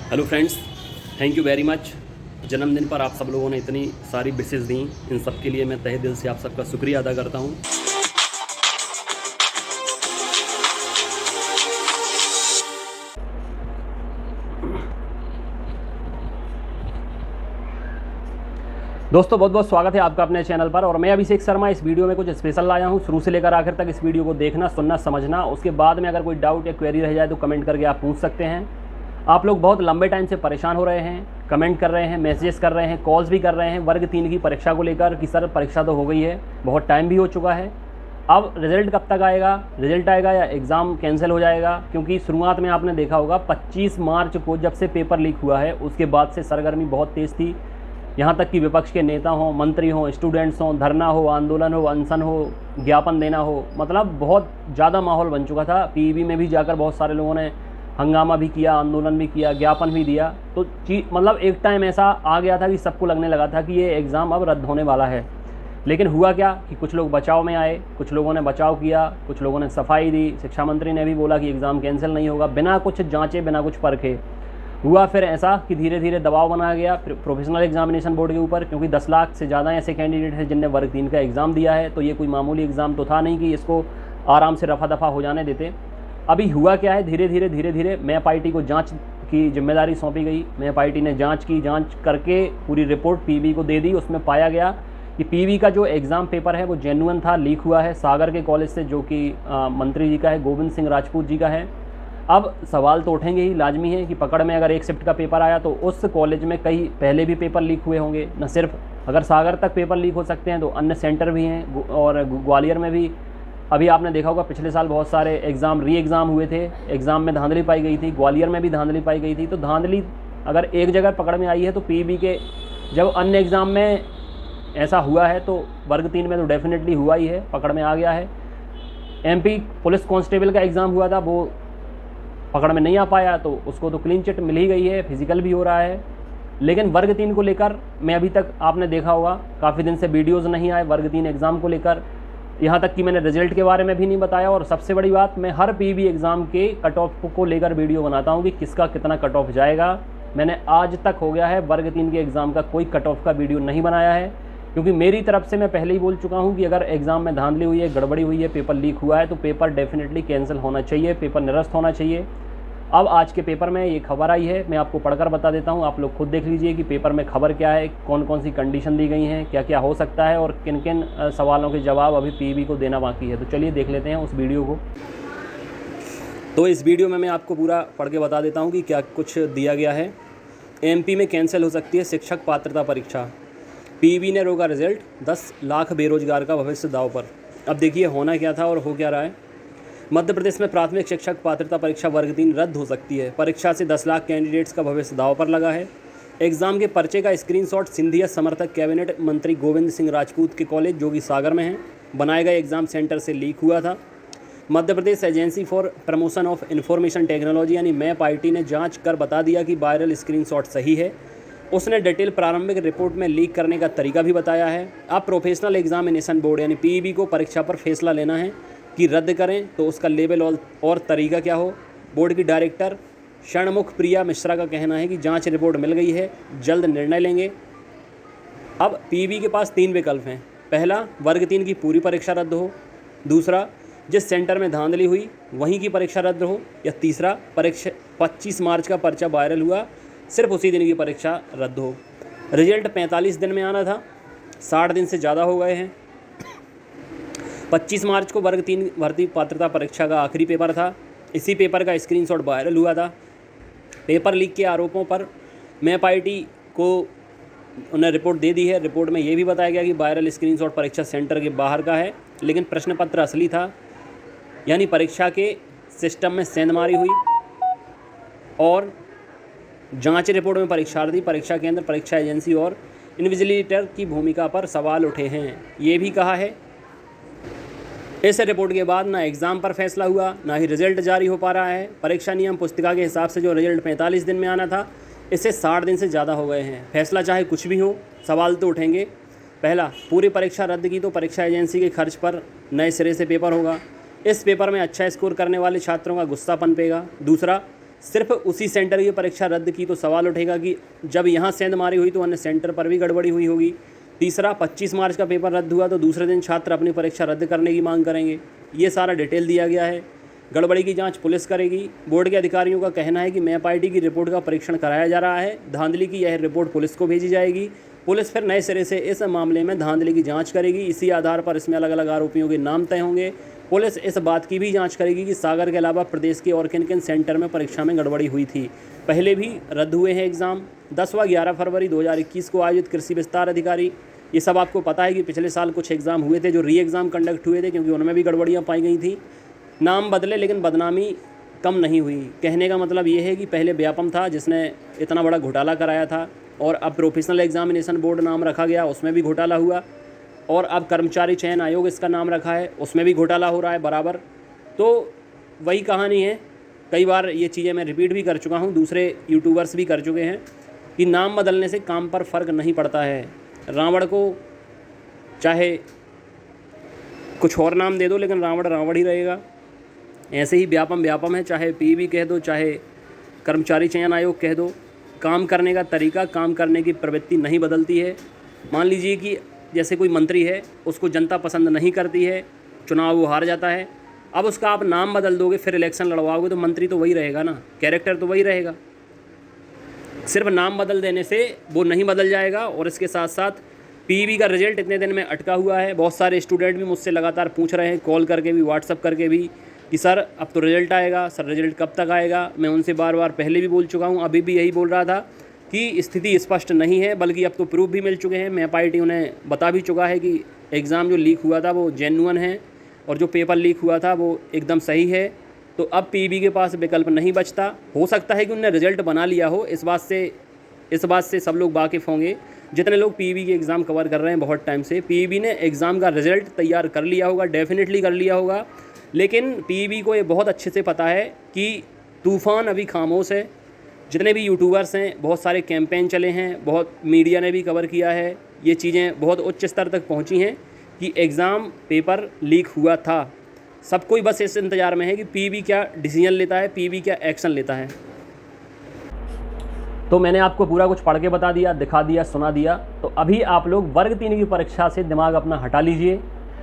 Hello friends, thank you very much. जन्मदिन पर आप सब लोगों ने इतनी सारी विशेस दी, इन सब के लिए मैं तहे दिल से आप सबका शुक्रिया अदा करता हूँ। दोस्तों बहुत बहुत स्वागत है आपका अपने चैनल पर। और मैं अभिषेक शर्मा इस वीडियो में कुछ स्पेशल लाया हूँ। शुरू से लेकर आखिर तक इस वीडियो को देखना, सुनना, समझना। उसके बाद में अगर कोई डाउट या क्वेरी रह जाए तो कमेंट करके आप पूछ सकते हैं। आप लोग बहुत लंबे टाइम से परेशान हो रहे हैं, कमेंट कर रहे हैं, मैसेजेस कर रहे हैं, कॉल्स भी कर रहे हैं वर्ग 3 की परीक्षा को लेकर कि सर परीक्षा तो हो गई है, बहुत टाइम भी हो चुका है, अब रिज़ल्ट कब तक आएगा, रिज़ल्ट आएगा या एग्ज़ाम कैंसिल हो जाएगा। क्योंकि शुरुआत में आपने देखा होगा 25 मार्च को जब से पेपर लीक हुआ है उसके बाद से सरगर्मी बहुत तेज़ थी। यहाँ तक कि विपक्ष के नेता हों, मंत्री हों, स्टूडेंट्स हों, धरना हो, आंदोलन हो, अनशन हो, ज्ञापन देना हो, मतलब बहुत ज़्यादा माहौल बन चुका था। पीईबी में भी जाकर बहुत सारे लोगों ने हंगामा भी किया, आंदोलन भी किया, ज्ञापन भी दिया। तो मतलब एक टाइम ऐसा आ गया था कि सबको लगने लगा था कि ये एग्ज़ाम अब रद्द होने वाला है। लेकिन हुआ क्या कि कुछ लोग बचाव में आए, कुछ लोगों ने बचाव किया, कुछ लोगों ने सफाई दी। शिक्षा मंत्री ने भी बोला कि एग्ज़ाम कैंसिल नहीं होगा, बिना कुछ जांचे, बिना कुछ परखे। हुआ फिर ऐसा कि धीरे धीरे दबाव बनाया गया प्रोफेशनल एग्जामिनेशन बोर्ड के ऊपर, क्योंकि 10 लाख से ज़्यादा ऐसे कैंडिडेट हैं जिनने वर्ग 3 का एग्ज़ाम दिया है। तो ये कोई मामूली एग्ज़ाम तो था नहीं कि इसको आराम से रफा दफा हो जाने देते। अभी हुआ क्या है, धीरे धीरे मैप आईटी को जांच की जिम्मेदारी सौंपी गई। मैप आईटी ने जांच की, जांच करके पूरी रिपोर्ट पीबी को दे दी। उसमें पाया गया कि पीबी का जो एग्ज़ाम पेपर है वो जेन्युइन था, लीक हुआ है सागर के कॉलेज से, जो कि मंत्री जी का है, गोविंद सिंह राजपूत जी का है। अब सवाल तो उठेंगे ही, लाजमी है कि पकड़ में अगर एक शिफ्ट का पेपर आया तो उस कॉलेज में कई पहले भी पेपर लीक हुए होंगे। न सिर्फ अगर सागर तक पेपर लीक हो सकते हैं तो अन्य सेंटर भी हैं, और ग्वालियर में भी अभी आपने देखा होगा पिछले साल बहुत सारे एग्ज़ाम री एग्ज़ाम हुए थे, एग्ज़ाम में धांधली पाई गई थी, ग्वालियर में भी धांधली पाई गई थी। तो धांधली अगर एक जगह पकड़ में आई है तो पीबी के जब अन्य एग्ज़ाम में ऐसा हुआ है तो वर्ग 3 में तो डेफिनेटली हुआ ही है, पकड़ में आ गया है। एमपी पुलिस कांस्टेबल का एग्ज़ाम हुआ था, वो पकड़ में नहीं आ पाया, तो उसको तो क्लीन चिट मिल ही गई है, फिजिकल भी हो रहा है। लेकिन वर्ग 3 को लेकर मैं अभी तक आपने देखा होगा काफ़ी दिन से वीडियोज़ नहीं आए वर्ग 3 एग्ज़ाम को लेकर। यहाँ तक कि मैंने रिजल्ट के बारे में भी नहीं बताया। और सबसे बड़ी बात, मैं हर पीबी एग्ज़ाम के कट ऑफ को लेकर वीडियो बनाता हूँ कि किसका कितना कट ऑफ जाएगा। मैंने आज तक हो गया है वर्ग 3 के एग्ज़ाम का कोई कट ऑफ का वीडियो नहीं बनाया है, क्योंकि मेरी तरफ से मैं पहले ही बोल चुका हूँ कि अगर एग्ज़ाम में धांधली हुई है, गड़बड़ी हुई है, पेपर लीक हुआ है तो पेपर डेफिनेटली कैंसिल होना चाहिए, पेपर निरस्त होना चाहिए। अब आज के पेपर में ये खबर आई है, मैं आपको पढ़कर बता देता हूँ, आप लोग खुद देख लीजिए कि पेपर में खबर क्या है, कौन कौन सी कंडीशन दी गई हैं, क्या क्या हो सकता है और किन किन सवालों के जवाब अभी पीबी को देना बाकी है। तो चलिए देख लेते हैं उस वीडियो को। तो इस वीडियो में मैं आपको पूरा पढ़ के बता देता हूँ कि क्या कुछ दिया गया है। एमपी में कैंसिल हो सकती है शिक्षक पात्रता परीक्षा, पीबी ने रोका रिजल्ट, 10 लाख बेरोजगार का भविष्य दांव पर। अब देखिए होना क्या था और हो क्या रहा है। मध्य प्रदेश में प्राथमिक शिक्षक पात्रता परीक्षा वर्ग 3 रद्द हो सकती है। परीक्षा से 10 लाख कैंडिडेट्स का भविष्य दांव पर लगा है। एग्जाम के पर्चे का स्क्रीनशॉट सिंधिया समर्थक कैबिनेट मंत्री गोविंद सिंह राजपूत के कॉलेज, जो कि सागर में है, बनाए गए एग्जाम सेंटर से लीक हुआ था। Madhya Pradesh agency for promotion of information technology यानी मैप आईटी ने जांच कर बता दिया कि वायरल स्क्रीनशॉट सही है। उसने डिटेल प्रारंभिक रिपोर्ट में लीक करने का तरीका भी बताया है। अब प्रोफेशनल एग्जामिनेशन बोर्ड यानी पीईबी को परीक्षा पर फैसला लेना है कि रद्द करें तो उसका लेवल और तरीका क्या हो। बोर्ड की डायरेक्टर षणमुख प्रिया मिश्रा का कहना है कि जांच रिपोर्ट मिल गई है, जल्द निर्णय लेंगे। अब पीबी के पास 3 विकल्प हैं। पहला, वर्ग 3 की पूरी परीक्षा रद्द हो। दूसरा, जिस सेंटर में धांधली हुई वहीं की परीक्षा रद्द हो। या तीसरा, परीक्षा 25 मार्च का पर्चा वायरल हुआ, सिर्फ उसी दिन की परीक्षा रद्द हो। रिजल्ट 45 दिन में आना था, 60 दिन से ज़्यादा हो गए हैं। 25 मार्च को वर्ग 3 भर्ती पात्रता परीक्षा का आखिरी पेपर था। इसी पेपर का स्क्रीनशॉट वायरल हुआ था। पेपर लीक के आरोपों पर मैप आईटी को उन्हें रिपोर्ट दे दी है। रिपोर्ट में ये भी बताया गया कि वायरल स्क्रीनशॉट परीक्षा सेंटर के बाहर का है, लेकिन प्रश्न पत्र असली था, यानी परीक्षा के सिस्टम में सेंधमारी हुई। और जांच रिपोर्ट में परीक्षार्थी, परीक्षा केंद्र, परीक्षा एजेंसी और इन्विजिलेटर की भूमिका पर सवाल उठे हैं। ये भी कहा है इस रिपोर्ट के बाद ना एग्ज़ाम पर फैसला हुआ, ना ही रिजल्ट जारी हो पा रहा है। परीक्षा नियम पुस्तिका के हिसाब से जो रिजल्ट 45 दिन में आना था, इससे 60 दिन से ज़्यादा हो गए हैं। फैसला चाहे कुछ भी हो, सवाल तो उठेंगे। पहला, पूरी परीक्षा रद्द की तो परीक्षा एजेंसी के खर्च पर नए सिरे से पेपर होगा। इस पेपर में अच्छा स्कोर करने वाले छात्रों का गुस्सा पनपेगा। दूसरा, सिर्फ उसी सेंटर की परीक्षा रद्द की तो सवाल उठेगा कि जब यहाँ सेंधमारी हुई तो अन्य सेंटर पर भी गड़बड़ी हुई होगी। तीसरा, 25 मार्च का पेपर रद्द हुआ तो दूसरे दिन छात्र अपनी परीक्षा रद्द करने की मांग करेंगे। ये सारा डिटेल दिया गया है। गड़बड़ी की जांच पुलिस करेगी। बोर्ड के अधिकारियों का कहना है कि मैप आईटी की रिपोर्ट का परीक्षण कराया जा रहा है। धांधली की यह रिपोर्ट पुलिस को भेजी जाएगी। पुलिस फिर नए सिरे से इस मामले में धांधली की जांच करेगी। इसी आधार पर इसमें अलग अलग आरोपियों के नाम तय होंगे। पुलिस इस बात की भी जांच करेगी कि सागर के अलावा प्रदेश के और किन किन सेंटर में परीक्षा में गड़बड़ी हुई थी। पहले भी रद्द हुए हैं एग्ज़ाम। 10 व 11 फरवरी 2021 को आयोजित कृषि विस्तार अधिकारी, ये सब आपको पता है कि पिछले साल कुछ एग्ज़ाम हुए थे जो री एग्ज़ाम कंडक्ट हुए थे, क्योंकि उनमें भी गड़बड़ियाँ पाई गई थी। नाम बदले लेकिन बदनामी कम नहीं हुई। कहने का मतलब ये है कि पहले व्यापम था जिसने इतना बड़ा घोटाला कराया था, और अब प्रोफेशनल एग्जामिनेशन बोर्ड नाम रखा गया, उसमें भी घोटाला हुआ, और अब कर्मचारी चयन आयोग इसका नाम रखा है, उसमें भी घोटाला हो रहा है बराबर। तो वही कहानी है। कई बार ये चीज़ें मैं रिपीट भी कर चुका हूँ, दूसरे यूट्यूबर्स भी कर चुके हैं कि नाम बदलने से काम पर फ़र्क नहीं पड़ता है। रावण को चाहे कुछ और नाम दे दो लेकिन रावण रावण ही रहेगा। ऐसे ही व्यापम व्यापम है, चाहे पीईबी कह दो चाहे कर्मचारी चयन आयोग कह दो। काम करने का तरीका, काम करने की प्रवृत्ति नहीं बदलती है। मान लीजिए कि जैसे कोई मंत्री है, उसको जनता पसंद नहीं करती है, चुनाव वो हार जाता है, अब उसका आप नाम बदल दोगे फिर इलेक्शन लड़वाओगे तो मंत्री तो वही रहेगा ना, कैरेक्टर तो वही रहेगा। सिर्फ नाम बदल देने से वो नहीं बदल जाएगा। और इसके साथ साथ पीईबी का रिजल्ट इतने दिन में अटका हुआ है। बहुत सारे स्टूडेंट भी मुझसे लगातार पूछ रहे हैं, कॉल करके भी, व्हाट्सअप करके भी, कि सर अब तो रिजल्ट आएगा, सर रिजल्ट कब तक आएगा। मैं उनसे बार बार पहले भी बोल चुका हूँ, अभी भी यही बोल रहा था कि स्थिति स्पष्ट नहीं है, बल्कि अब तो प्रूफ भी मिल चुके हैं। मैप आईटी उन्हें बता भी चुका है कि एग्ज़ाम जो लीक हुआ था वो जेन्युइन है, और जो पेपर लीक हुआ था वो एकदम सही है। तो अब पीईबी के पास विकल्प नहीं बचता। हो सकता है कि उन्होंने रिजल्ट बना लिया हो, इस बात से सब लोग वाकिफ़ होंगे जितने लोग पीईबी के एग्ज़ाम कवर कर रहे हैं बहुत टाइम से। पीईबी ने एग्ज़ाम का रिजल्ट तैयार कर लिया होगा, डेफिनेटली कर लिया होगा, लेकिन पीईबी को ये बहुत अच्छे से पता है कि तूफ़ान अभी खामोश है। जितने भी यूट्यूबर्स हैं, बहुत सारे कैंपेन चले हैं, बहुत मीडिया ने भी कवर किया है, ये चीज़ें बहुत उच्च स्तर तक पहुंची हैं कि एग्ज़ाम पेपर लीक हुआ था। सब कोई बस इस इंतज़ार में है कि पीईबी क्या डिसीजन लेता है, पीईबी क्या एक्शन लेता है। तो मैंने आपको पूरा कुछ पढ़ के बता दिया, दिखा दिया, सुना दिया। तो अभी आप लोग वर्ग 3 की परीक्षा से दिमाग अपना हटा लीजिए।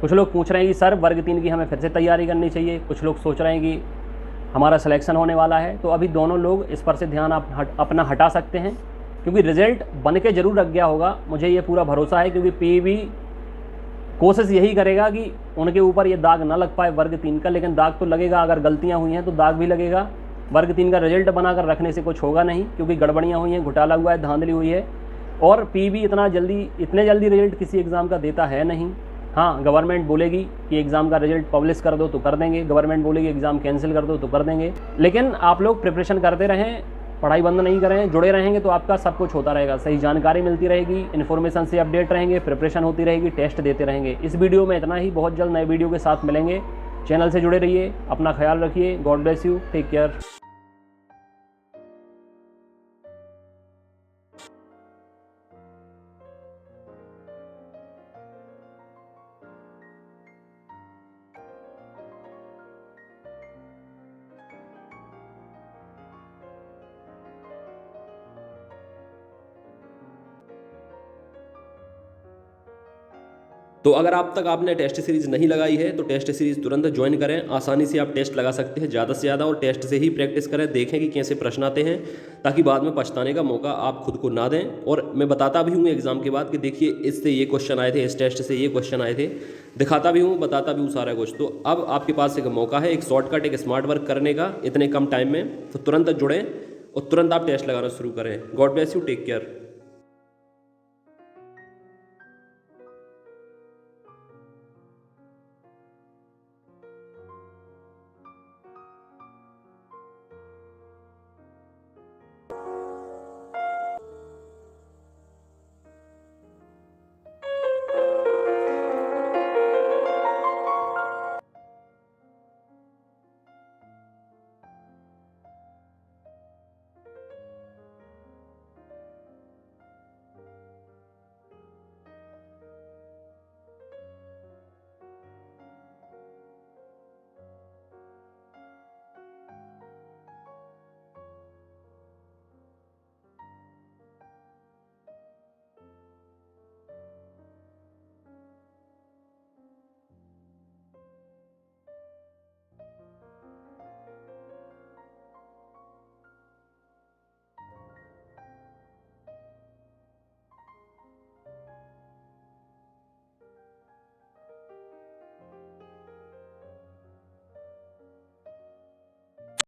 कुछ लोग पूछ रहे हैं कि सर वर्ग 3 की हमें फिर से तैयारी करनी चाहिए, कुछ लोग सोच रहे हैं कि हमारा सिलेक्शन होने वाला है। तो अभी दोनों लोग इस पर से ध्यान आप अपना हटा सकते हैं, क्योंकि रिज़ल्ट बन के ज़रूर रख गया होगा, मुझे ये पूरा भरोसा है। क्योंकि पीईबी कोशिश यही करेगा कि उनके ऊपर ये दाग ना लग पाए वर्ग 3 का, लेकिन दाग तो लगेगा। अगर गलतियाँ हुई हैं तो दाग भी लगेगा। वर्ग 3 का रिजल्ट बनाकर रखने से कुछ होगा नहीं, क्योंकि गड़बड़ियाँ हुई हैं, घोटाला हुआ है, धांधली हुई है। और पीईबी इतने जल्दी रिजल्ट किसी एग्ज़ाम का देता है नहीं। हाँ, गवर्नमेंट बोलेगी कि एग्ज़ाम का रिजल्ट पब्लिश कर दो तो कर देंगे, गवर्नमेंट बोलेगी एग्ज़ाम कैंसिल कर दो तो कर देंगे। लेकिन आप लोग प्रिपरेशन करते रहें, पढ़ाई बंद नहीं करें, जुड़े रहेंगे तो आपका सब कुछ होता रहेगा। सही जानकारी मिलती रहेगी, इन्फॉर्मेशन से अपडेट रहेंगे, प्रिपरेशन होती रहेगी, टेस्ट देते रहेंगे। इस वीडियो में इतना ही, बहुत जल्द नए वीडियो के साथ मिलेंगे। चैनल से जुड़े रहिए, अपना ख्याल रखिए। God bless you, take care. तो अगर आप तक आपने टेस्ट सीरीज़ नहीं लगाई है तो टेस्ट सीरीज़ तुरंत ज्वाइन करें। आसानी से आप टेस्ट लगा सकते हैं ज़्यादा से ज़्यादा, और टेस्ट से ही प्रैक्टिस करें, देखें कि कैसे प्रश्न आते हैं, ताकि बाद में पछताने का मौका आप खुद को ना दें। और मैं बताता भी हूँ एग्ज़ाम के बाद कि देखिए इससे ये क्वेश्चन आए थे, इस टेस्ट से ये क्वेश्चन आए थे, दिखाता भी हूँ, बताता भी हूँ सारा कुछ। तो अब आपके पास एक मौका है, एक शॉर्टकट, एक स्मार्ट वर्क करने का इतने कम टाइम में। तो तुरंत जुड़ें और तुरंत आप टेस्ट लगाना शुरू करें। God bless you, take care.